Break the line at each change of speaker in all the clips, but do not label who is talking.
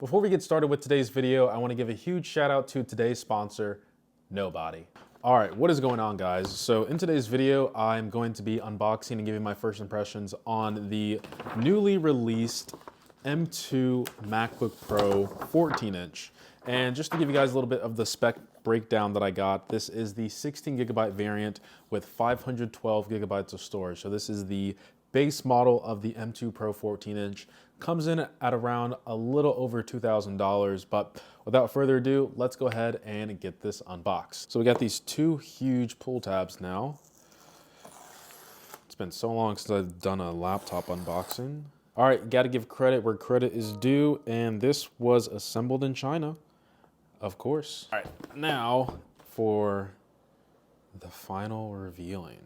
Before we get started with today's video, I want to give a huge shout out to today's sponsor, Nobody. All right, what is going on, guys? So in today's video, I'm going to be unboxing and giving my first impressions on the newly released M2 MacBook Pro 14-inch. And just to give you guys a little bit of the spec breakdown that I got, this is the 16 gigabyte variant with 512 gigabytes of storage. So this is the base model of the M2 Pro 14-inch. Comes in at around a little over $2,000, but without further ado, let's go ahead and get this unboxed. So we got these two huge pull tabs now. It's been so long since I've done a laptop unboxing. All right, gotta give credit where credit is due, and this was assembled in China, of course. All right, now for the final revealing.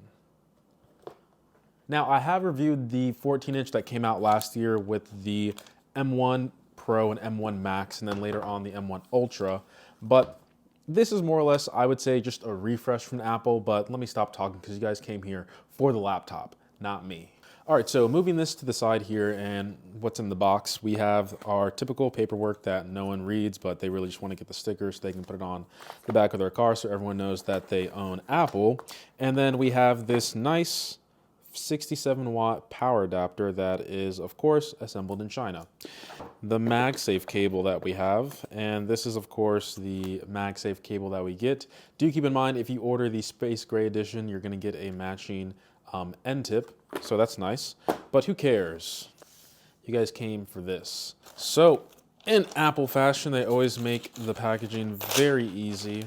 Now, I have reviewed the 14-inch that came out last year with the M1 Pro and M1 Max, and then later on the M1 Ultra. But this is more or less, I would say, just a refresh from Apple. But let me stop talking because you guys came here for the laptop, not me. All right, so moving this to the side here, and what's in the box, we have our typical paperwork that no one reads, but they really just want to get the sticker so they can put it on the back of their car so everyone knows that they own Apple. And then we have this nice 67-watt power adapter that is, of course, assembled in China. The MagSafe cable that we have, and this is, of course, the MagSafe cable that we get. Do keep in mind, if you order the Space Gray Edition, you're going to get a matching end tip, so that's nice. But who cares? You guys came for this. So, in Apple fashion, they always make the packaging very easy,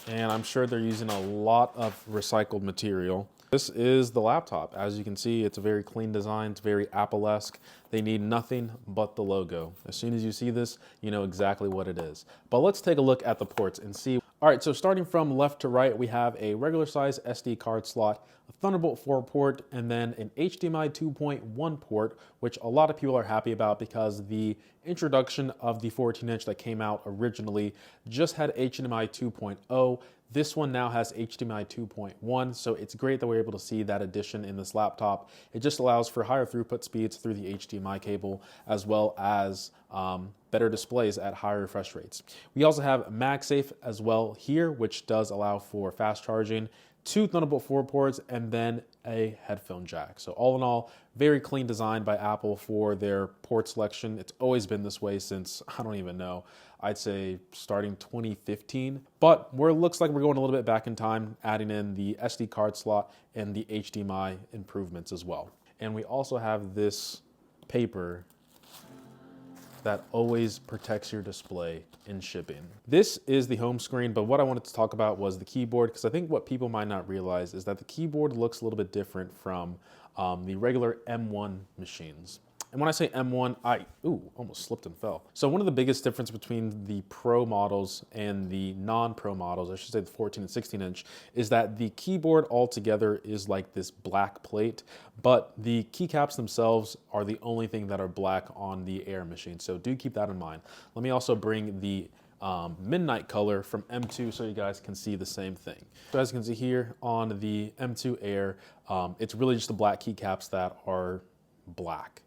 and I'm sure they're using a lot of recycled material. This is the laptop. As you can see, it's a very clean design. It's very Apple-esque. They need nothing but the logo. As soon as you see this, you know exactly what it is. But let's take a look at the ports and see. All right, so starting from left to right, we have a regular size SD card slot, a Thunderbolt 4 port, and then an HDMI 2.1 port, which a lot of people are happy about because the introduction of the 14-inch that came out originally just had HDMI 2.0. This one now has HDMI 2.1, so it's great that we're able to see that addition in this laptop. It just allows for higher throughput speeds through the HDMI cable, as well as better displays at higher refresh rates. We also have MagSafe as well here, which does allow for fast charging, 2 Thunderbolt 4 ports, and then a headphone jack. So all in all, very clean design by Apple for their port selection. It's always been this way since, I don't even know, I'd say starting 2015. But it looks like we're going a little bit back in time, adding in the SD card slot and the HDMI improvements as well. And we also have this paper that always protects your display in shipping. This is the home screen, but what I wanted to talk about was the keyboard, because I think what people might not realize is that the keyboard looks a little bit different from the regular M1 machines. And when I say M1, almost slipped and fell. So one of the biggest difference between the Pro models and the non-Pro models, I should say the 14 and 16 inch, is that the keyboard altogether is like this black plate, but the keycaps themselves are the only thing that are black on the Air machine. So do keep that in mind. Let me also bring the midnight color from M2 so you guys can see the same thing. So as you can see here on the M2 Air, it's really just the black keycaps that are black.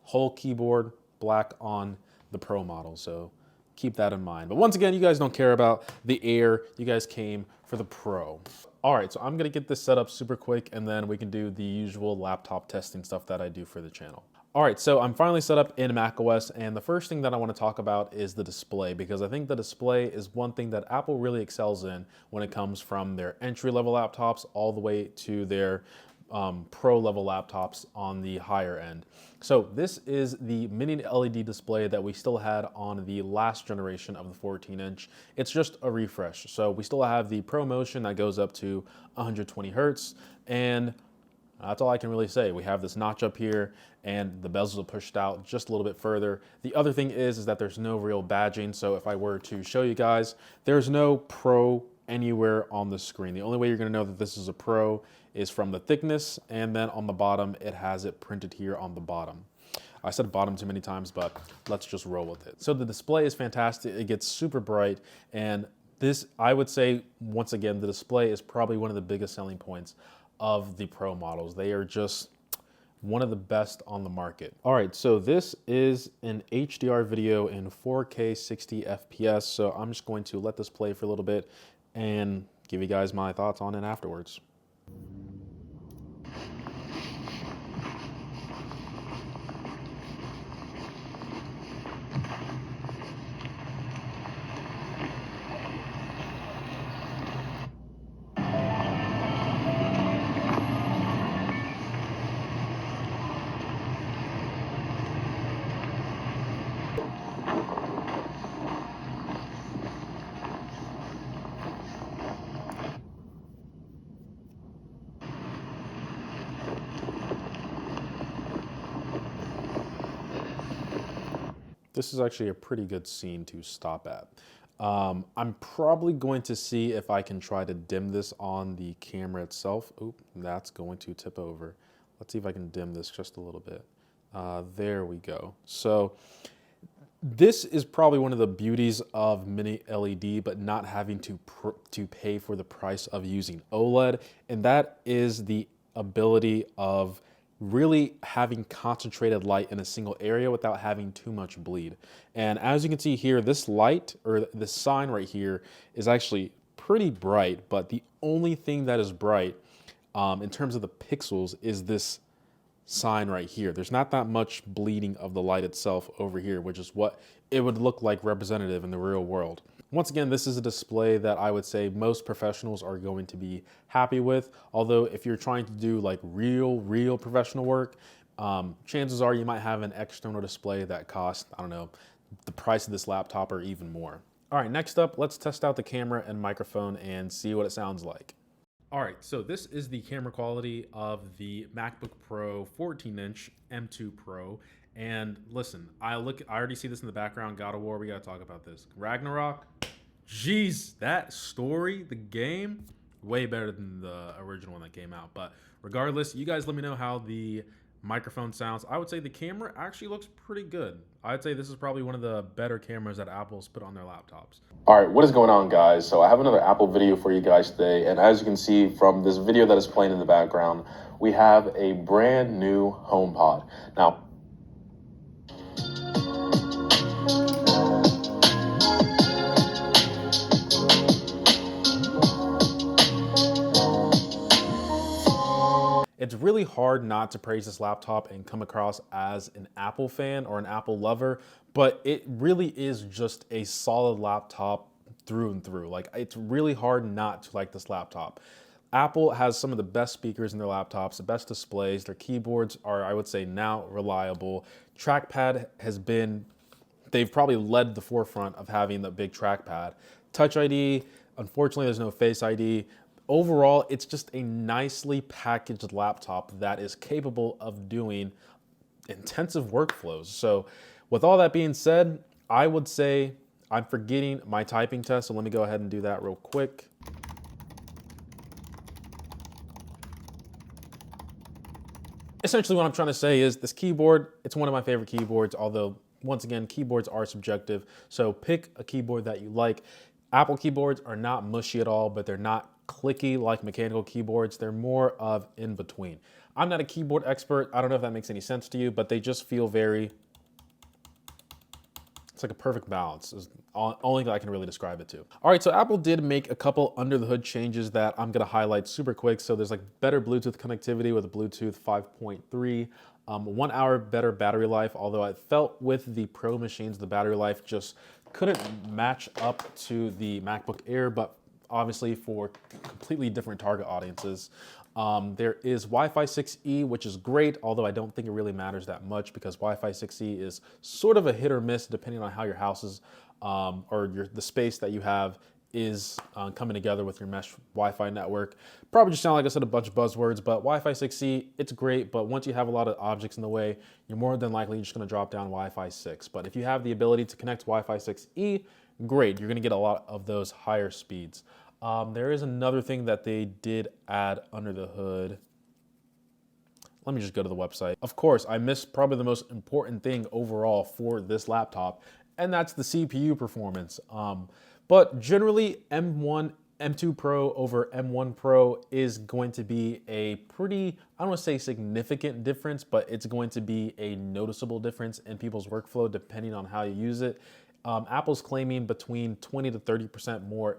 Whole keyboard black on the Pro model, so keep that in mind. But once again, you guys don't care about the Air, you guys came for the Pro. All right, so I'm gonna get this set up super quick and then we can do the usual laptop testing stuff that I do for the channel. All right, so I'm finally set up in macOS, and the first thing that I want to talk about is the display, because I think the display is one thing that Apple really excels in when it comes from their entry-level laptops all the way to their Pro-level laptops on the higher end. So this is the mini LED display that we still had on the last generation of the 14-inch. It's just a refresh. So we still have the Pro Motion that goes up to 120 Hertz, and that's all I can really say. We have this notch up here, and the bezels are pushed out just a little bit further. The other thing is that there's no real badging. So if I were to show you guys, there's no Pro anywhere on the screen. The only way you're gonna know that this is a Pro is from the thickness, and then on the bottom, it has it printed here on the bottom. I said bottom too many times, but let's just roll with it. So the display is fantastic. It gets super bright, and this, I would say, once again, the display is probably one of the biggest selling points of the Pro models. They are just one of the best on the market. All right, so this is an HDR video in 4K 60 FPS. So I'm just going to let this play for a little bit and give you guys my thoughts on it afterwards. This is actually a pretty good scene to stop at. I'm probably going to see if I can try to dim this on the camera itself. Oop, that's going to tip over. Let's see if I can dim this just a little bit. There we go. So this is probably one of the beauties of mini LED, but not having to pay for the price of using OLED, and that is the ability of really having concentrated light in a single area without having too much bleed. And as you can see here, this light, or this sign right here, is actually pretty bright, but the only thing that is bright in terms of the pixels is this sign right here. There's not that much bleeding of the light itself over here, which is what it would look like representative in the real world. Once again, this is a display that I would say most professionals are going to be happy with. Although if you're trying to do like real professional work, chances are you might have an external display that costs, I don't know, the price of this laptop or even more. All right, next up, let's test out the camera and microphone and see what it sounds like. All right, so this is the camera quality of the MacBook Pro 14-inch M2 Pro. And listen, I already see this in the background, God of War, we gotta talk about this. Ragnarok, jeez, that story, the game, way better than the original one that came out. But regardless, you guys let me know how the microphone sounds. I would say the camera actually looks pretty good. I'd say this is probably one of the better cameras that Apple's put on their laptops.
All right, what is going on, guys? So I have another Apple video for you guys today. And as you can see from this video that is playing in the background, we have a brand new HomePod. Now,
it's really hard not to praise this laptop and come across as an Apple fan or an Apple lover, but it really is just a solid laptop through and through. Like, it's really hard not to like this laptop. Apple has some of the best speakers in their laptops, the best displays. Their keyboards are, I would say, now reliable. Trackpad has been, they've probably led the forefront of having the big trackpad. Touch ID, unfortunately, there's no Face ID. Overall, it's just a nicely packaged laptop that is capable of doing intensive workflows. So with all that being said, I would say I'm forgetting my typing test. So let me go ahead and do that real quick. Essentially what I'm trying to say is this keyboard, it's one of my favorite keyboards, although once again, keyboards are subjective. So pick a keyboard that you like. Apple keyboards are not mushy at all, but they're not clicky like mechanical keyboards. They're more of in between. I'm not a keyboard expert. I don't know if that makes any sense to you, but they just feel very, it's like a perfect balance is only that I can really describe it to. All right, so Apple did make a couple under the hood changes that I'm gonna highlight super quick. So there's like better Bluetooth connectivity with Bluetooth 5.3, 1 hour better battery life, although I felt with the Pro machines, the battery life just couldn't match up to the MacBook Air, but obviously for completely different target audiences. There is Wi-Fi 6E, which is great, although I don't think it really matters that much because Wi-Fi 6E is sort of a hit or miss depending on how your house is or the space that you have is coming together with your mesh Wi-Fi network. Probably just sound like I said a bunch of buzzwords, but Wi-Fi 6E, it's great, but once you have a lot of objects in the way, you're more than likely just gonna drop down Wi-Fi 6. But if you have the ability to connect to Wi-Fi 6E, great, you're gonna get a lot of those higher speeds. There is another thing that they did add under the hood. Let me just go to the website. Of course, I missed probably the most important thing overall for this laptop, and that's the CPU performance. But generally, M1, M2 Pro over M1 Pro is going to be a pretty, I don't want to say significant difference, but it's going to be a noticeable difference in people's workflow depending on how you use it. Apple's claiming between 20 to 30% more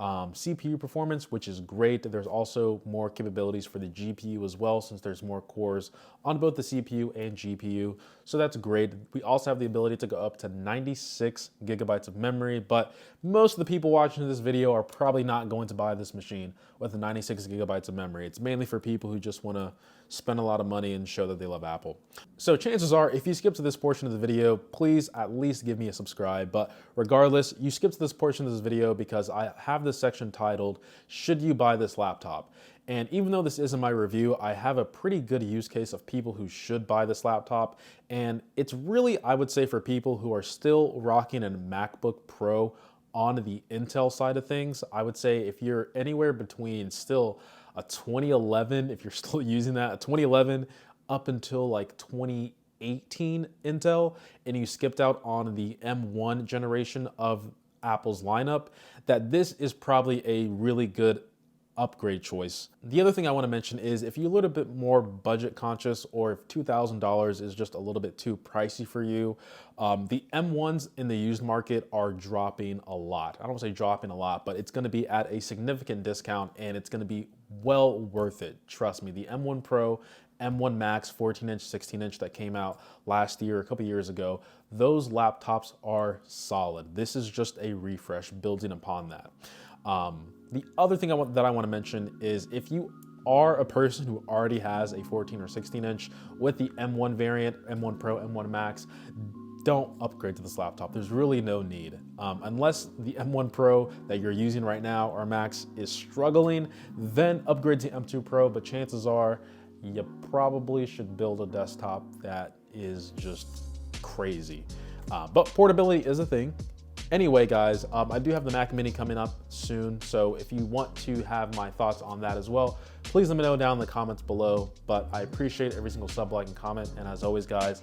CPU performance, which is great. There's also more capabilities for the GPU as well, since there's more cores on both the CPU and GPU. So that's great. We also have the ability to go up to 96 gigabytes of memory, but most of the people watching this video are probably not going to buy this machine with 96 gigabytes of memory. It's mainly for people who just want to spend a lot of money and show that they love Apple. So chances are, if you skip to this portion of the video, please at least give me a subscribe. But regardless, you skip to this portion of this video because I have this section titled, "Should you buy this laptop?" And even though this isn't my review, I have a pretty good use case of people who should buy this laptop. And it's really, I would say, for people who are still rocking a MacBook Pro on the Intel side of things. I would say if you're anywhere between still a 2011, if you're still using that, a 2011 up until like 2018 Intel, and you skipped out on the M1 generation of Apple's lineup, that this is probably a really good upgrade choice. The other thing I want to mention is if you're a little bit more budget conscious, or if $2,000 is just a little bit too pricey for you, the M1s in the used market are dropping a lot. I don't want to say dropping a lot, but it's going to be at a significant discount and it's going to be well worth it. Trust me, the M1 Pro, M1 Max 14-inch, 16-inch that came out last year, a couple years ago, those laptops are solid. This is just a refresh building upon that. The other thing that I want to mention is if you are a person who already has a 14 or 16-inch with the M1 variant, M1 Pro, M1 Max, don't upgrade to this laptop. There's really no need. Unless the M1 Pro that you're using right now or Max is struggling, then upgrade to M2 Pro, but chances are you probably should build a desktop that is just crazy. But portability is a thing. Anyway, guys, I do have the Mac Mini coming up soon, so if you want to have my thoughts on that as well, please let me know down in the comments below. But I appreciate every single sub, like, and comment, and as always, guys,